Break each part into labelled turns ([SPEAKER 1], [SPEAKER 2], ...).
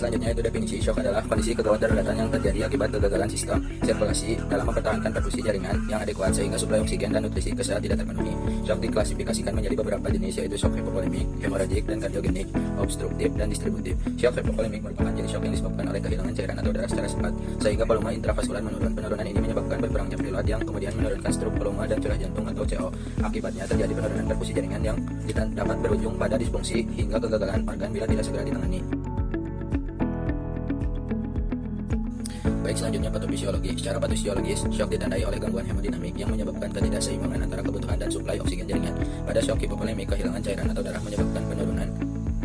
[SPEAKER 1] selanjutnya itu definisi shock adalah kondisi kegawat daruratan yang terjadi akibat kegagalan sistem sirkulasi dalam mempertahankan perfusi jaringan yang adekuat sehingga suplai oksigen dan nutrisi ke sel tidak terpenuhi. Shock diklasifikasikan menjadi beberapa jenis, yaitu shock hipovolemik, hemoragik, dan kardiogenik, obstruktif, dan distributif. Shock hipovolemik merupakan jenis shock yang disebabkan oleh kehilangan cairan atau darah secara cepat sehingga volume intravaskular menurun. Penurunan ini menyebabkan berkurangnya preload yang kemudian menurunkan struk volume dan curah jantung atau CO. Akibatnya terjadi penurunan perfusi jaringan yang dapat berujung pada disfungsi hingga kegagalan organ bila tidak segera ditangani. Baik, selanjutnya patofisiologi. Secara patofisiologis, shock ditandai oleh gangguan hemodinamik yang menyebabkan ketidakseimbangan antara kebutuhan dan suplai oksigen jaringan. Pada shock hipovolemik, kehilangan cairan atau darah menyebabkan penurunan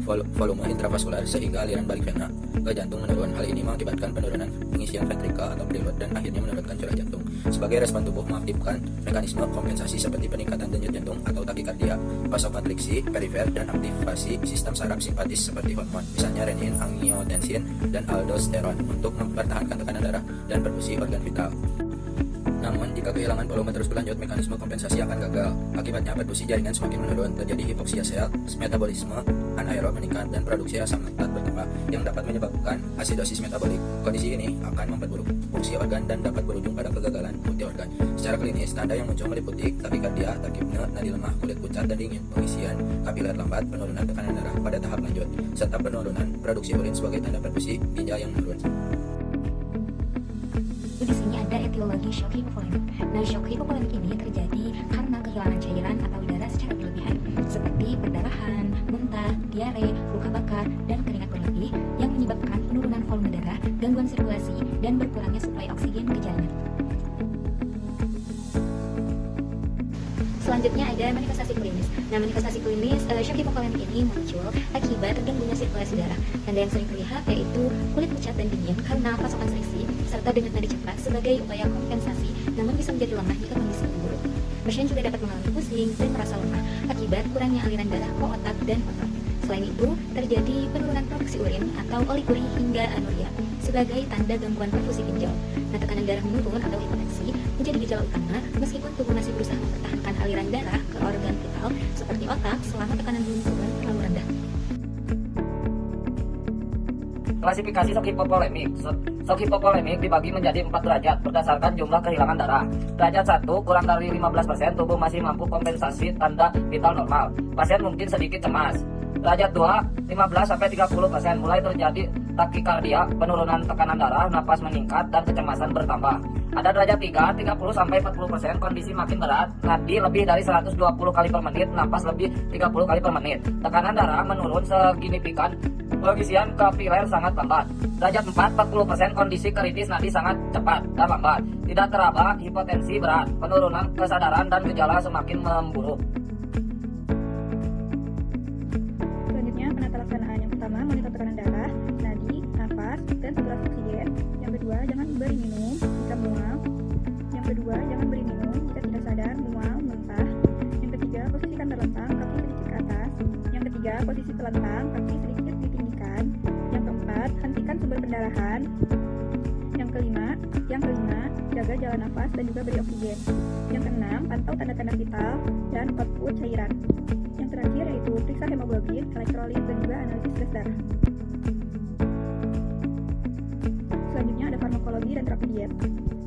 [SPEAKER 1] volume intravaskular sehingga aliran balik vena ke jantung menurun. Hal ini mengakibatkan penurunan pengisian ventrikal atau preload dan akhirnya menurunkan curah jantung. Sebagai respon tubuh mengaktifkan mekanisme kompensasi seperti peningkatan denyut jantung atau takikardia, vasokonstriksi perifer, dan aktivasi sistem saraf simpatis seperti hormon, misalnya renin, angiotensin, dan aldosteron untuk mempertahankan tekanan darah dan perfusi organ vital. Namun, jika kehilangan volume terus berlanjut, mekanisme kompensasi akan gagal. Akibatnya, perfusi jaringan semakin menurun, terjadi hipoksia sel, metabolisme anaerob meningkat, dan produksi asam laktat bertambah yang dapat menyebabkan asidosis metabolik. Kondisi ini akan memperburuk fungsi organ dan dapat berujung pada kegagalan multi organ. Secara klinis, tanda yang muncul meliputi takikardia, takipne, nadi lemah, kulit pucat dan dingin, pengisian kapiler lambat, penurunan tekanan darah pada tahap lanjut, serta penurunan produksi urin sebagai tanda perfusi ginjal yang menurun.
[SPEAKER 2] Di sini ada etiologi shock hipovolemik. Nah, shock hipovolemik ini terjadi karena kehilangan cairan atau darah secara berlebihan, seperti perdarahan, muntah, diare, luka bakar, dan keringat berlebih yang menyebabkan penurunan volume darah, gangguan sirkulasi, dan berkurangnya suplai oksigen ke jaringan. Selanjutnya ada manifestasi klinis. Nah, manifestasi klinis shock hipovolemik ini muncul akibat terganggunya sirkulasi darah. Tanda yang sering terlihat yaitu kulit pucat dan dingin karena vasokonstriksi serta denyut nadi cepat sebagai upaya kompensasi, namun bisa menjadi lemah jika kondisi memburuk. Pasien juga dapat mengalami pusing dan merasa lemah akibat kurangnya aliran darah ke otak dan otot. Selain itu, terjadi penurunan produksi urin atau oliguri hingga anuria sebagai tanda gangguan perfusi ginjal. Nah, tekanan darah menurun atau hipotensi menjadi gejala utama meskipun tubuh masih berusaha mempertahankan aliran darah ke organ vital seperti otak selama tekanan belum turun terlalu rendah.
[SPEAKER 3] Klasifikasi shock hipovolemik. Shock hipovolemik dibagi menjadi 4 derajat berdasarkan jumlah kehilangan darah. Derajat 1, kurang dari 15%, tubuh masih mampu kompensasi tanda vital normal. Pasien mungkin sedikit cemas. Derajat 2, 15-30%, mulai terjadi takikardia, penurunan tekanan darah, napas meningkat, dan kecemasan bertambah. Ada derajat 3, 30-40%, kondisi makin berat, nadi lebih dari 120 kali per menit, napas lebih 30 kali per menit. Tekanan darah menurun signifikan, pengisian kapiler sangat lambat. Derajat 4, 40%, kondisi kritis, nadi sangat cepat dan lambat. Tidak teraba, hipotensi berat, penurunan kesadaran, dan gejala semakin memburuk.
[SPEAKER 4] Selanjutnya, penata laksanaan. Yang pertama, monitor tekanan darah, nadi, nafas, dan saturasi oksigen. Yang kedua, jangan beri minum jika mual. Yang kedua, jangan beri minum jika tidak sadar, mual, muntah. Yang ketiga, posisikan terlentang, kaki sedikit ke atas. Yang ketiga, posisi terlentang, kaki sedikit ditinggikan. Yang keempat, hentikan sumber pendarahan. Yang kelima, jaga jalan nafas dan juga beri oksigen. Yang keenam, pantau tanda-tanda vital dan output cairan. Yang terakhir yaitu periksa hemoglobin, elektrolit, dan juga analisis tes darah. Selanjutnya ada farmakologi dan terapi diet.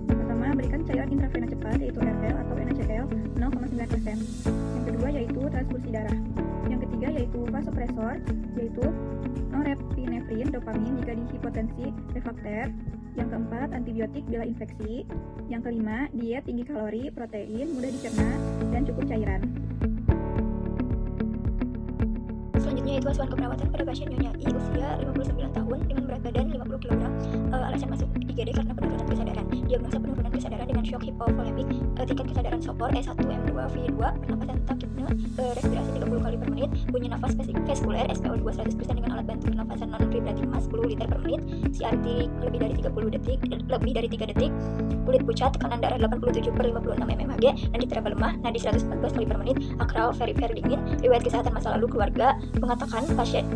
[SPEAKER 4] Yang pertama, berikan cairan intravena cepat yaitu RL atau NaCl 0,9%. Yang kedua yaitu transfusi darah. Yang ketiga yaitu vasopresor yaitu norepinefrin, dopamin jika di hipotensi refrakter. Yang keempat, antibiotik bila infeksi. Yang kelima, diet tinggi kalori, protein, mudah dicerna, dan cukup cairan.
[SPEAKER 5] Selanjutnya itu asuhan keperawatan pada pasien Nyonya I usia 59 tahun dengan berat badan 50 kg. Alasan masuk IGD karena penurunan kesadaran. Diagnosa penurunan kesadaran dengan shock hipovolemik. Tingkat kesadaran sopor E1M2 V2, pernapasan takipne, respirasi 30 kali per menit, bunyi nafas vesikuler, SpO2 100% dengan alat bantu pernapasan non-vibratif mas 10 liter per menit, CRT lebih dari 3 detik, kulit pucat, tekanan darah 87/56 mmHg, nadi teraba lemah, nadi 114 kali per menit, akral perifer dingin, riwayat kesehatan masa lalu keluarga mengatakan pasien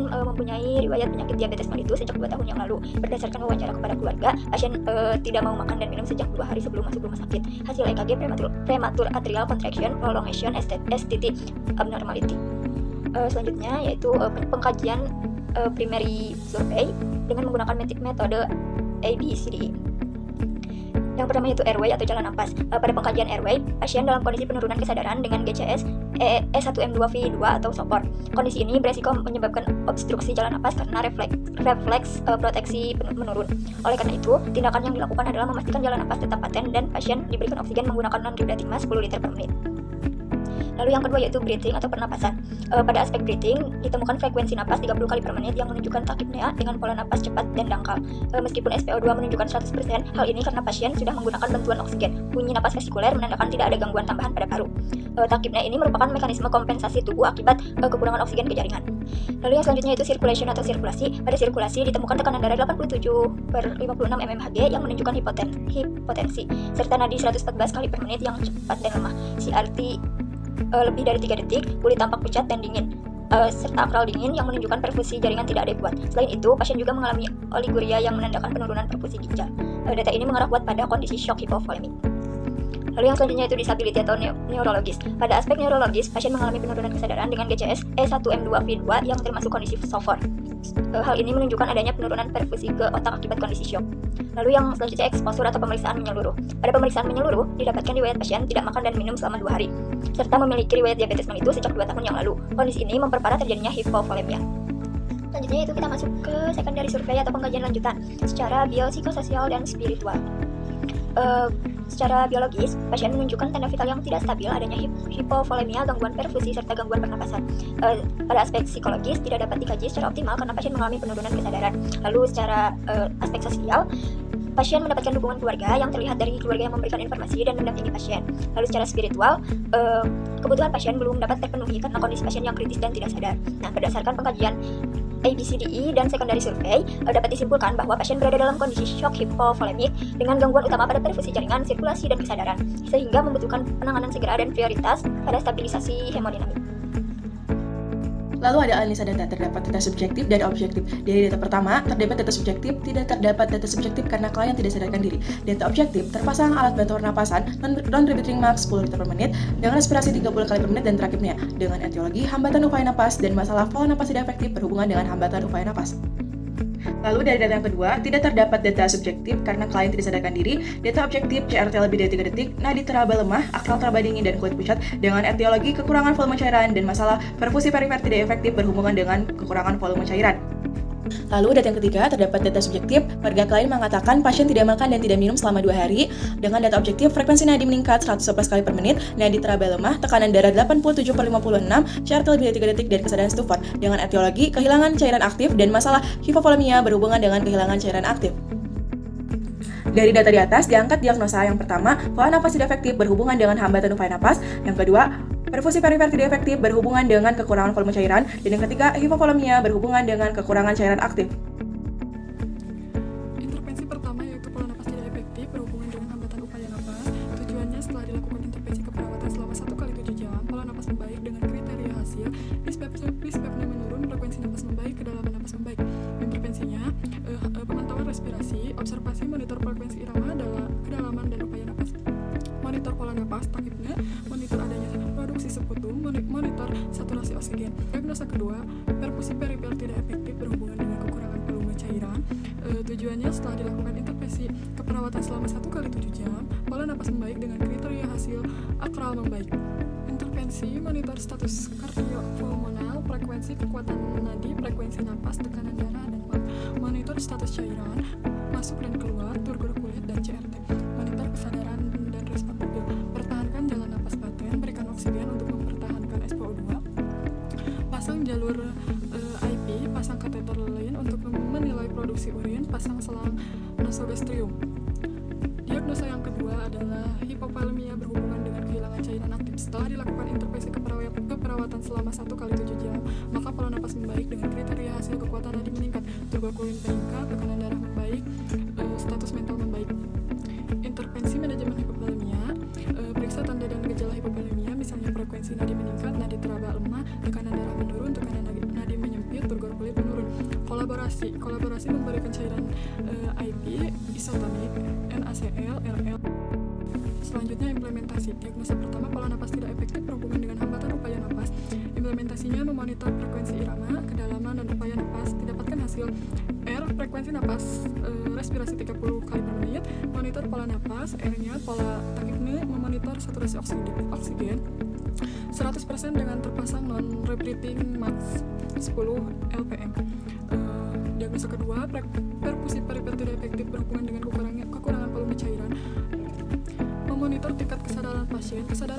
[SPEAKER 5] mempunyai riwayat penyakit diabetes mellitus sejak 2 tahun yang lalu. Berdasarkan wawancara kepada keluarga, pasien tidak mau makan dan minum sejak 2 hari sebelum masuk rumah sakit. Hasil EKG prematur atrial contraction, prolongation, STT abnormality. Selanjutnya yaitu pengkajian primary survey dengan menggunakan metode ABCDE. Yang pertama yaitu airway atau jalan napas. Pada pengkajian airway, pasien dalam kondisi penurunan kesadaran dengan GCS E1M2V2 atau sopor. Kondisi ini beresiko menyebabkan obstruksi jalan napas karena refleks proteksi menurun. Oleh karena itu, tindakan yang dilakukan adalah memastikan jalan napas tetap paten dan pasien diberikan oksigen menggunakan non-rebreathing mask 10 liter per menit. Lalu yang kedua yaitu breathing atau pernapasan. Pada aspek breathing, ditemukan frekuensi napas 30 kali per menit yang menunjukkan tachypnea dengan pola napas cepat dan dangkal. Meskipun SpO2 menunjukkan 100%, hal ini karena pasien sudah menggunakan bantuan oksigen. Bunyi napas vesikuler menandakan tidak ada gangguan tambahan pada paru. Tachypnea ini merupakan mekanisme kompensasi tubuh akibat kekurangan oksigen ke jaringan. Lalu yang selanjutnya yaitu circulation atau sirkulasi. Pada sirkulasi ditemukan tekanan darah 87/56 mmHg yang menunjukkan hipotensi, serta nadi 114 kali per menit yang cepat dan lemah. CRT lebih dari 3 detik, kulit tampak pucat dan dingin, serta akral dingin yang menunjukkan perfusi jaringan tidak adekuat. Selain itu, pasien juga mengalami oliguria yang menandakan penurunan perfusi ginjal. Data ini mengarah kuat pada kondisi shock hipovolemic. Lalu yang selanjutnya itu disability atau neurologis. Pada aspek neurologis, pasien mengalami penurunan kesadaran dengan GCS E1M2V2 yang termasuk kondisi SOFOR. Hal ini menunjukkan adanya penurunan perfusi ke otak akibat kondisi shock. Lalu yang selanjutnya eksposur atau pemeriksaan menyeluruh. Pada pemeriksaan menyeluruh, didapatkan riwayat pasien tidak makan dan minum selama 2 hari, serta memiliki riwayat diabetes mellitus sejak 2 tahun yang lalu. Kondisi ini memperparah terjadinya hipovolemia. Selanjutnya itu kita masuk ke secondary survey atau pengkajian lanjutan secara biopsikososial dan spiritual. Secara biologis, pasien menunjukkan tanda vital yang tidak stabil, adanya hipovolemia, gangguan perfusi, serta gangguan pernapasan. Pada aspek psikologis, tidak dapat dikaji secara optimal karena pasien mengalami penurunan kesadaran. Lalu secara aspek sosial, pasien mendapatkan dukungan keluarga yang terlihat dari keluarga yang memberikan informasi dan mendampingi pasien. Lalu secara spiritual, kebutuhan pasien belum dapat terpenuhi karena kondisi pasien yang kritis dan tidak sadar. Nah, berdasarkan pengkajian ABCDE dan secondary survey, dapat disimpulkan bahwa pasien berada dalam kondisi shock hipovolemik dengan gangguan utama pada perfusi jaringan, sirkulasi, dan kesadaran, sehingga membutuhkan penanganan segera dan prioritas pada stabilisasi hemodinamik.
[SPEAKER 6] Lalu ada analisa data, terdapat data subjektif dan objektif. Dari data pertama, terdapat data subjektif, tidak terdapat data subjektif karena klien tidak sadarkan diri. Data objektif, terpasang alat bantu pernapasan non-rebreathing mask 10 liter per menit dengan respirasi 30 kali per menit dan trakipnea dengan etiologi hambatan upaya napas dan masalah pola napas tidak efektif berhubungan dengan hambatan upaya napas. Lalu dari data yang kedua, tidak terdapat data subjektif karena klien tidak sadarkan diri. Data objektif, CRT lebih dari 3 detik, nadi teraba lemah, akral teraba dingin, dan kulit pucat dengan etiologi kekurangan volume cairan dan masalah perfusi perifer tidak efektif berhubungan dengan kekurangan volume cairan. Lalu data yang ketiga, terdapat data subjektif, warga klien mengatakan pasien tidak makan dan tidak minum selama 2 hari. Dengan data objektif, frekuensi nadi meningkat 111 kali per menit, nadi teraba lemah, tekanan darah 87/56, CRT lebih dari 3 detik, dan kesadaran stupor. Dengan etiologi, kehilangan cairan aktif dan masalah hipovolemia berhubungan dengan kehilangan cairan aktif. Dari data di atas, diangkat diagnosa yang pertama, pola napas tidak efektif berhubungan dengan hambatan upaya napas. Yang kedua, perfusi perifer tidak efektif berhubungan dengan kekurangan volume cairan. Dan yang ketiga, hipovolemia berhubungan dengan kekurangan cairan aktif.
[SPEAKER 7] Intervensi pertama yaitu pola napas tidak efektif berhubungan dengan hambatan upaya napas. Tujuannya setelah dilakukan intervensi keperawatan selama 1x7 jam, pola napas membaik dengan kriteria hasil, dyspepnya menurun, frekuensi napas membaik, kedalaman napas membaik. Intervensinya, pemantauan respirasi, observasi monitor frekuensi irama, kedalaman dan upaya napas, monitor pola napas, tachypnea, monitor adanya produksi sekutu, monitor saturasi oksigen. Diagnosa kedua, perfusi perifer tidak efektif berhubungan dengan kekurangan volume cairan. Tujuannya setelah dilakukan intervensi keperawatan selama 1x7 jam, pola napas membaik dengan kriteria hasil akral membaik. Intervensi monitor status kardiopulmonal, frekuensi kekuatan nadi, frekuensi napas, tekanan darah, dan monitor status cairan masuk dan keluar, turgor kulit, dan CRT. Monitor kesadaran dan respon mobil. Pertahankan jalan napas paten, berikan oksigen untuk mempertahankan SpO2. Pasang jalur IP, pasang kateter lain untuk menilai produksi urin, pasang selang nasogastrium. Diagnosa yang kedua adalah hipovolemia berhubungan dengan kehilangan cairan aktif. Setelah dilakukan intervensi keperawatan selama 1x7 jam, maka pola napas membaik dengan kriteria hasil kekuatan nadi meningkat, turgor kulit meningkat, tekanan darah membaik, status mental membaik. Intervensi manajemen hipovolemia, periksa tanda dan gejala hipovolemia, misalnya frekuensi nadi meningkat, nadi teraba lemah, tekanan darah menurun, tekanan nadi menyempit, turgor kulit menurun. Kolaborasi memberikan cairan IP, isotonik, NaCl, RL. Selanjutnya implementasi. Diagnosa pertama, pola napas tidak efektif berhubungan dengan hambatan upaya napas. Implementasinya memonitor frekuensi irama, kedalaman, dan upaya napas. Didapatkan hasil R, frekuensi napas respirasi 30 kali per menit, monitor pola napas, R-nya pola tachypnea, memonitor saturasi oksigen 100% dengan terpasang non-rebreathing max 10 lpm. Diagnosa kedua, perfusi perifer tidak efektif berhubungan dengan kekurangan volume cairan. Memonitor tingkat kesadaran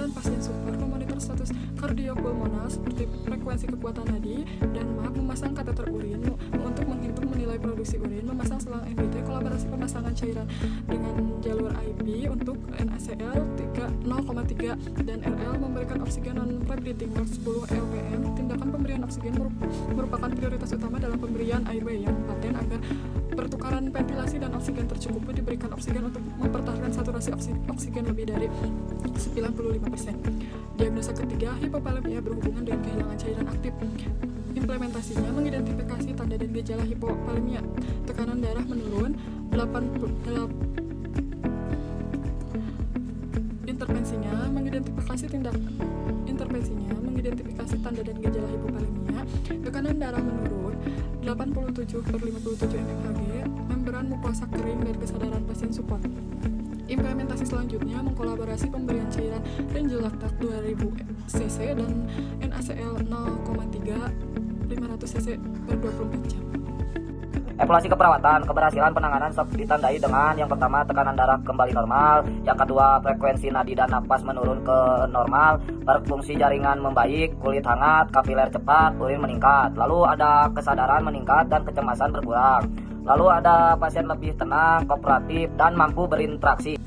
[SPEAKER 7] pasien super, memonitor status kardiopulmonal seperti frekuensi kekuatan nadi, dan memasang kateter urin untuk menghitung menilai produksi urin, memasang selang NBT, kolaborasi pemasangan cairan dengan jalur IV untuk NaCl 0,3 dan RL, memberikan oksigen non-rebreathing max 10 lpm. Tindakan pemberian oksigen merupakan prioritas utama dalam pemberian IV yang paten agar pertukaran ventilasi dan oksigen tercukupi. Diberikan oksigen untuk mempertahankan saturasi oksigen lebih dari 95%. Diagnosa ketiga, hipovolemia berhubungan dengan kehilangan cairan aktif. Implementasinya mengidentifikasi tanda dan gejala hipovolemia. Tekanan darah menurun, Intervensinya mengidentifikasi tanda dan gejala hipovolemia. Tekanan darah menurun 87/57 mmHg, membran mukosa kering, dan kesadaran pasien support. Implementasi selanjutnya mengkolaborasi pemberian cairan Renjelaktak 2000 cc dan NaCl 0,3 500 cc per 24 jam.
[SPEAKER 3] Evaluasi keperawatan. Keberhasilan penanganan ditandai dengan yang pertama, tekanan darah kembali normal, yang kedua, frekuensi nadi dan napas menurun ke normal, berfungsi jaringan membaik, kulit hangat, kapiler cepat, urin meningkat, lalu ada kesadaran meningkat dan kecemasan berkurang, lalu ada pasien lebih tenang, kooperatif, dan mampu berinteraksi.